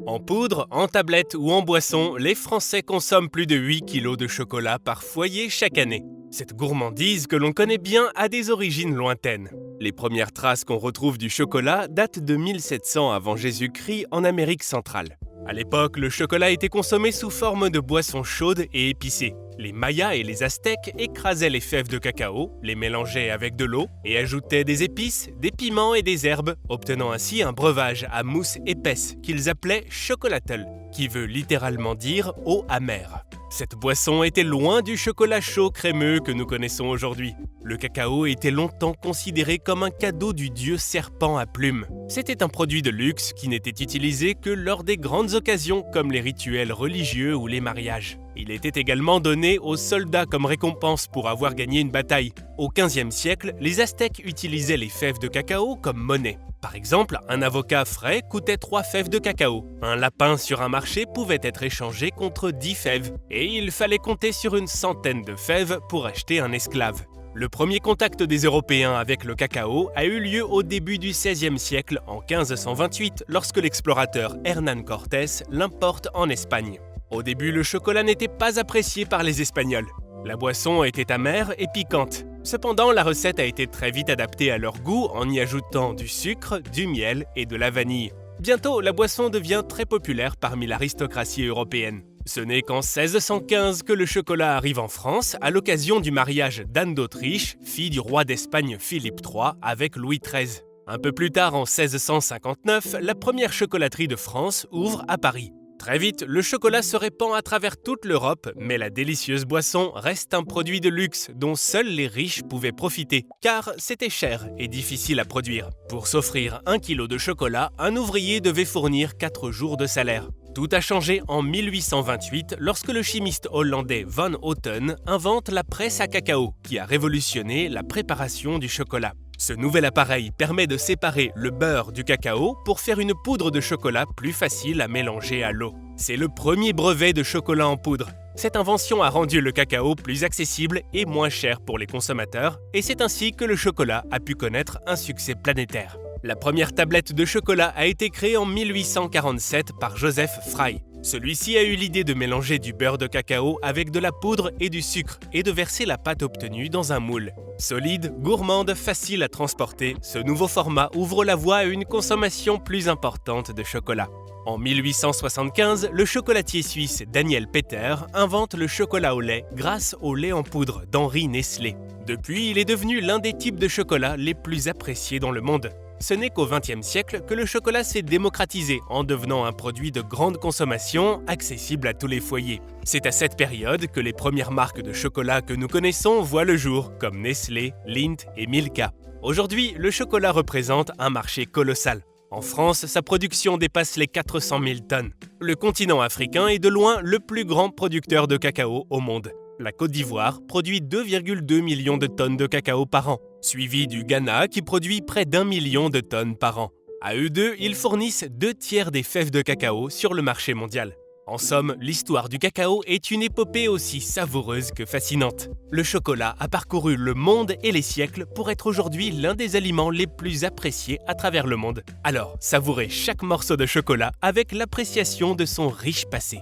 En poudre, en tablette ou en boisson, les Français consomment plus de 8 kilos de chocolat par foyer chaque année. Cette gourmandise que l'on connaît bien a des origines lointaines. Les premières traces qu'on retrouve du chocolat datent de 1700 avant Jésus-Christ en Amérique centrale. À l'époque, le chocolat était consommé sous forme de boisson chaude et épicée. Les Mayas et les Aztèques écrasaient les fèves de cacao, les mélangeaient avec de l'eau et ajoutaient des épices, des piments et des herbes, obtenant ainsi un breuvage à mousse épaisse qu'ils appelaient chocolatl, qui veut littéralement dire eau amère. Cette boisson était loin du chocolat chaud crémeux que nous connaissons aujourd'hui. Le cacao était longtemps considéré comme un cadeau du dieu serpent à plumes. C'était un produit de luxe qui n'était utilisé que lors des grandes occasions comme les rituels religieux ou les mariages. Il était également donné aux soldats comme récompense pour avoir gagné une bataille. Au XVe siècle, les Aztèques utilisaient les fèves de cacao comme monnaie. Par exemple, un avocat frais coûtait 3 fèves de cacao. Un lapin sur un marché pouvait être échangé contre 10 fèves. Et il fallait compter sur une centaine de fèves pour acheter un esclave. Le premier contact des Européens avec le cacao a eu lieu au début du XVIe siècle, en 1528, lorsque l'explorateur Hernán Cortés l'importe en Espagne. Au début, le chocolat n'était pas apprécié par les Espagnols. La boisson était amère et piquante. Cependant, la recette a été très vite adaptée à leur goût en y ajoutant du sucre, du miel et de la vanille. Bientôt, la boisson devient très populaire parmi l'aristocratie européenne. Ce n'est qu'en 1615 que le chocolat arrive en France à l'occasion du mariage d'Anne d'Autriche, fille du roi d'Espagne Philippe III, avec Louis XIII. Un peu plus tard, en 1659, la première chocolaterie de France ouvre à Paris. Très vite, le chocolat se répand à travers toute l'Europe, mais la délicieuse boisson reste un produit de luxe dont seuls les riches pouvaient profiter, car c'était cher et difficile à produire. Pour s'offrir 1 kilo de chocolat, un ouvrier devait fournir 4 jours de salaire. Tout a changé en 1828 lorsque le chimiste hollandais Van Houten invente la presse à cacao, qui a révolutionné la préparation du chocolat. Ce nouvel appareil permet de séparer le beurre du cacao pour faire une poudre de chocolat plus facile à mélanger à l'eau. C'est le premier brevet de chocolat en poudre. Cette invention a rendu le cacao plus accessible et moins cher pour les consommateurs, et c'est ainsi que le chocolat a pu connaître un succès planétaire. La première tablette de chocolat a été créée en 1847 par Joseph Fry. Celui-ci a eu l'idée de mélanger du beurre de cacao avec de la poudre et du sucre et de verser la pâte obtenue dans un moule. Solide, gourmande, facile à transporter, ce nouveau format ouvre la voie à une consommation plus importante de chocolat. En 1875, le chocolatier suisse Daniel Peter invente le chocolat au lait grâce au lait en poudre d'Henri Nestlé. Depuis, il est devenu l'un des types de chocolat les plus appréciés dans le monde. Ce n'est qu'au XXe siècle que le chocolat s'est démocratisé en devenant un produit de grande consommation accessible à tous les foyers. C'est à cette période que les premières marques de chocolat que nous connaissons voient le jour, comme Nestlé, Lindt et Milka. Aujourd'hui, le chocolat représente un marché colossal. En France, sa production dépasse les 400 000 tonnes. Le continent africain est de loin le plus grand producteur de cacao au monde. La Côte d'Ivoire produit 2,2 millions de tonnes de cacao par an, suivi du Ghana qui produit près d'1 million de tonnes par an. À eux deux, ils fournissent 2 tiers des fèves de cacao sur le marché mondial. En somme, l'histoire du cacao est une épopée aussi savoureuse que fascinante. Le chocolat a parcouru le monde et les siècles pour être aujourd'hui l'un des aliments les plus appréciés à travers le monde. Alors, savourez chaque morceau de chocolat avec l'appréciation de son riche passé.